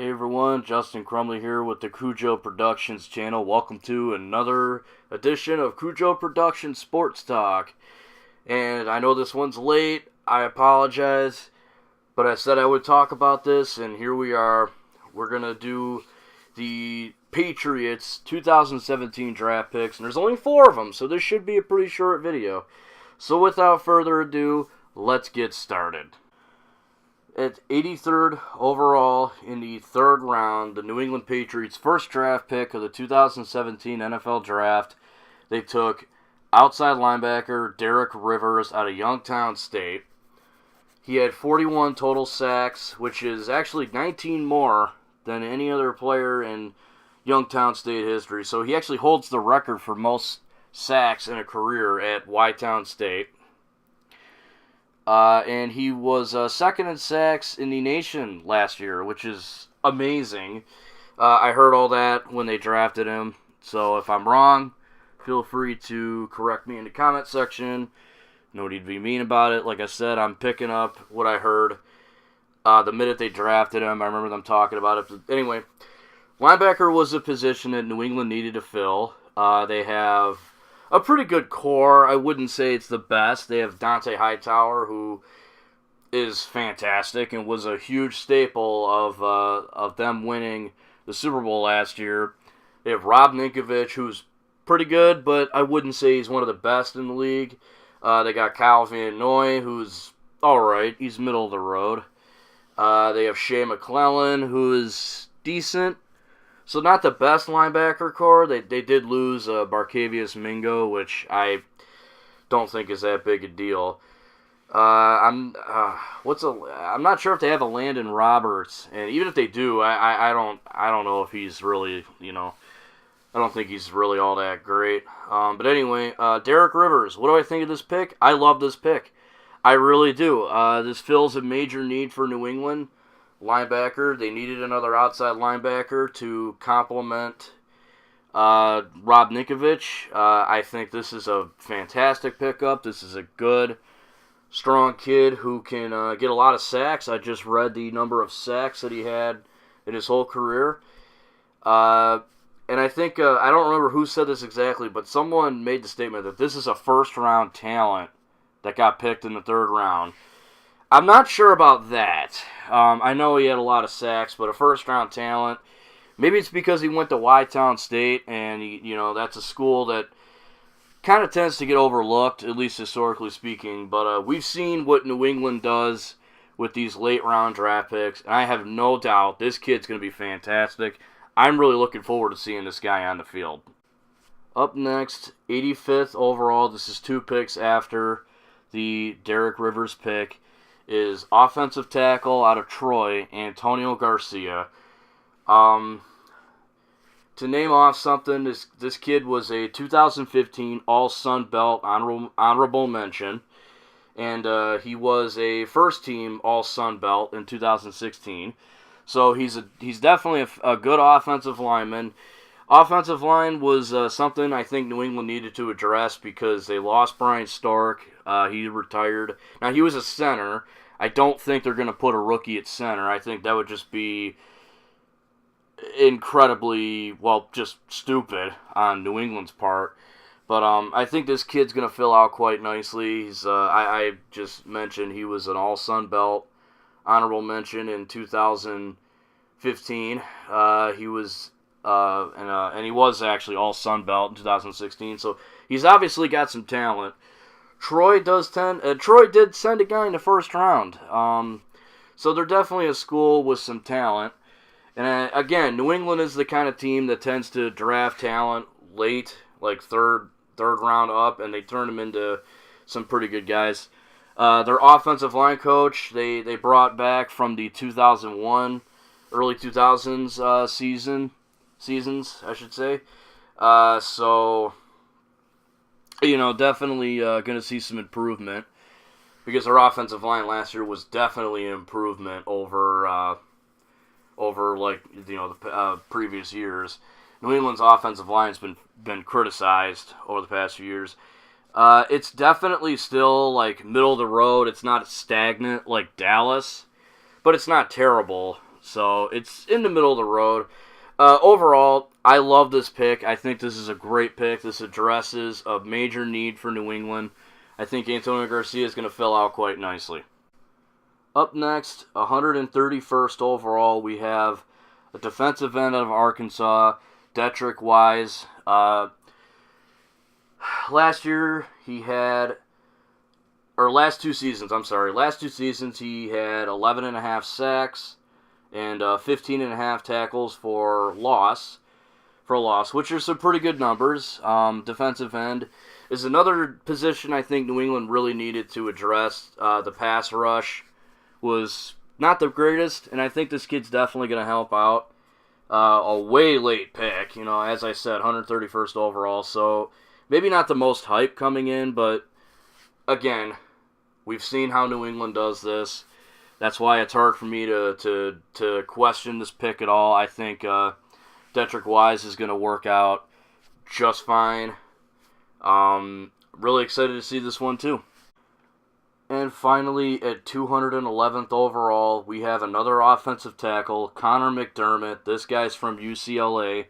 Hey everyone, Justin Crumley here with the Cujo Productions channel. Welcome to another edition of Cujo Productions Sports Talk. And I know this one's late, I apologize, but I said I would talk about this, and here we are. We're going to do the Patriots 2017 draft picks, and there's only 4 of them, so this should be a pretty short video. So without further ado, let's get started. At 83rd overall in the 3rd round, the New England Patriots' first draft pick of the 2017 NFL Draft, they took outside linebacker Derek Rivers out of Youngstown State. He had 41 total sacks, which is actually 19 more than any other player in Youngstown State history. So he actually holds the record for most sacks in a career at Y-Town State. And he was second in sacks in the nation last year, which is amazing. I heard all that when they drafted him, so if I'm wrong, feel free to correct me in the comment section. No need to be mean about it. Like I said, I'm picking up what I heard the minute they drafted him. I remember them talking about it. But anyway, linebacker was a position that New England needed to fill. They have a pretty good core. I wouldn't say it's the best. They have Dante Hightower, who is fantastic and was a huge staple of them winning the Super Bowl last year. They have Rob Ninkovich, who's pretty good, but I wouldn't say he's one of the best in the league. They got Kyle Van Noy, who's alright. He's middle of the road. They have Shea McClellan, who is decent. So not the best linebacker core. They did lose Barkevious Mingo, which I don't think is that big a deal. I'm not sure if they have a Landon Roberts, and even if they do, I don't know if he's really, I don't think he's really all that great. But anyway, Derek Rivers. What do I think of this pick? I love this pick. I really do. This fills a major need for New England. Linebacker. They needed another outside linebacker to complement Rob Ninkovich. I think this is a fantastic pickup. This is a good, strong kid who can get a lot of sacks. I just read the number of sacks that he had in his whole career. And I think, I don't remember who said this exactly, but someone made the statement that this is a first-round talent that got picked in the 3rd round. I'm not sure about that. I know he had a lot of sacks, but a first-round talent. Maybe it's because he went to Y-Town State, and that's a school that kind of tends to get overlooked, at least historically speaking. But we've seen what New England does with these late-round draft picks, and I have no doubt this kid's going to be fantastic. I'm really looking forward to seeing this guy on the field. Up next, 85th overall. This is 2 picks after the Derek Rivers pick. Is offensive tackle out of Troy, Antonio Garcia. To name off something, this kid was a 2015 All-Sun Belt honorable mention, and he was a first-team All-Sun Belt in 2016. So he's definitely a good offensive lineman. Offensive line was something I think New England needed to address because they lost Brian Stark. He retired. Now, he was a center. I don't think they're going to put a rookie at center. I think that would just be incredibly, just stupid on New England's part. But I think this kid's going to fill out quite nicely. He's I just mentioned he was an All-Sun Belt honorable mention in 2015. He was and he was actually All-Sun Belt in 2016. So he's obviously got some talent. Troy did send a guy in the 1st round. So they're definitely a school with some talent. And again, New England is the kind of team that tends to draft talent late, like third round up, and they turn them into some pretty good guys. Their offensive line coach, they brought back from the 2001, early 2000s seasons, I should say. So definitely going to see some improvement because their offensive line last year was definitely an improvement over the previous years. New England's offensive line has been criticized over the past few years. It's definitely still like middle of the road. It's not stagnant like Dallas, but it's not terrible. So it's in the middle of the road. Overall, I love this pick. I think this is a great pick. This addresses a major need for New England. I think Antonio Garcia is going to fill out quite nicely. Up next, 131st overall, we have a defensive end out of Arkansas, Detrick Wise. Last two seasons, he had 11 and a half sacks and 15 and a half tackles for a loss, which are some pretty good numbers. Defensive end is another position I think New England really needed to address. The pass rush was not the greatest, and I think this kid's definitely going to help out. A way late pick, as I said, 131st overall, so maybe not the most hype coming in, but again, we've seen how New England does this. That's why it's hard for me to question this pick at all. I think Detrick Wise is going to work out just fine. Really excited to see this one too. And finally, at 211th overall, we have another offensive tackle, Connor McDermott. This guy's from UCLA.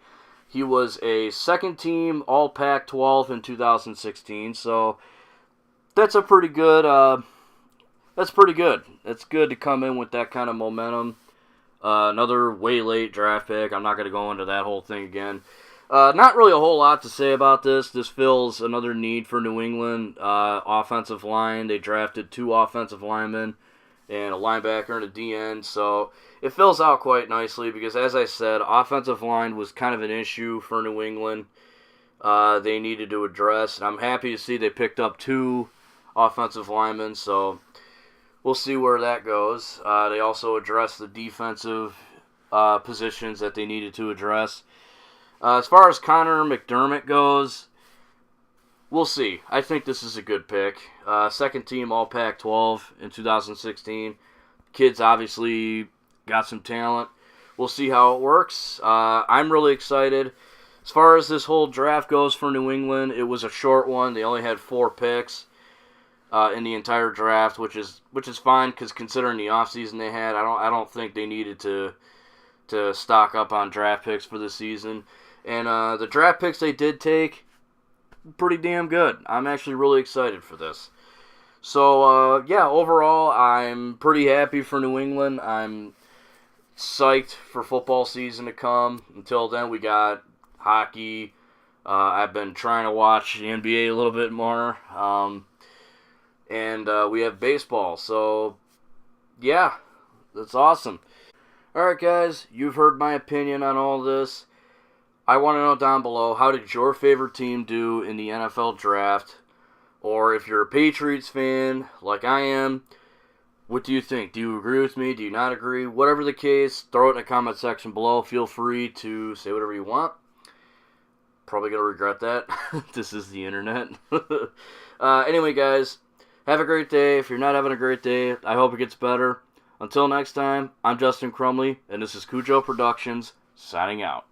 He was a second-team All-Pac-12 in 2016, so that's pretty good. That's pretty good. It's good to come in with that kind of momentum. Another way late draft pick. I'm not going to go into that whole thing again. Not really a whole lot to say about this. This fills another need for New England. Offensive line. They drafted 2 offensive linemen and a linebacker and a DN. So it fills out quite nicely because, as I said, offensive line was kind of an issue for New England. They needed to address. And I'm happy to see they picked up 2 offensive linemen. So we'll see where that goes. They also addressed the defensive positions that they needed to address. As far as Connor McDermott goes, we'll see. I think this is a good pick. Second team All Pac-12 in 2016. Kid's obviously got some talent. We'll see how it works. I'm really excited. As far as this whole draft goes for New England, it was a short one. They only had 4 picks in the entire draft, which is fine because considering the offseason they had, I don't think they needed to stock up on draft picks for the season. And the draft picks they did take, pretty damn good. I'm actually really excited for this. So, overall, I'm pretty happy for New England. I'm psyched for football season to come. Until then, we got hockey. I've been trying to watch the NBA a little bit more. And we have baseball. So, yeah, that's awesome. Alright, guys, you've heard my opinion on all this. I want to know down below, how did your favorite team do in the NFL draft? Or if you're a Patriots fan, like I am, what do you think? Do you agree with me? Do you not agree? Whatever the case, throw it in the comment section below. Feel free to say whatever you want. Probably going to regret that. This is the internet. Anyway, guys, have a great day. If you're not having a great day, I hope it gets better. Until next time, I'm Justin Crumley, and this is Cujo Productions, signing out.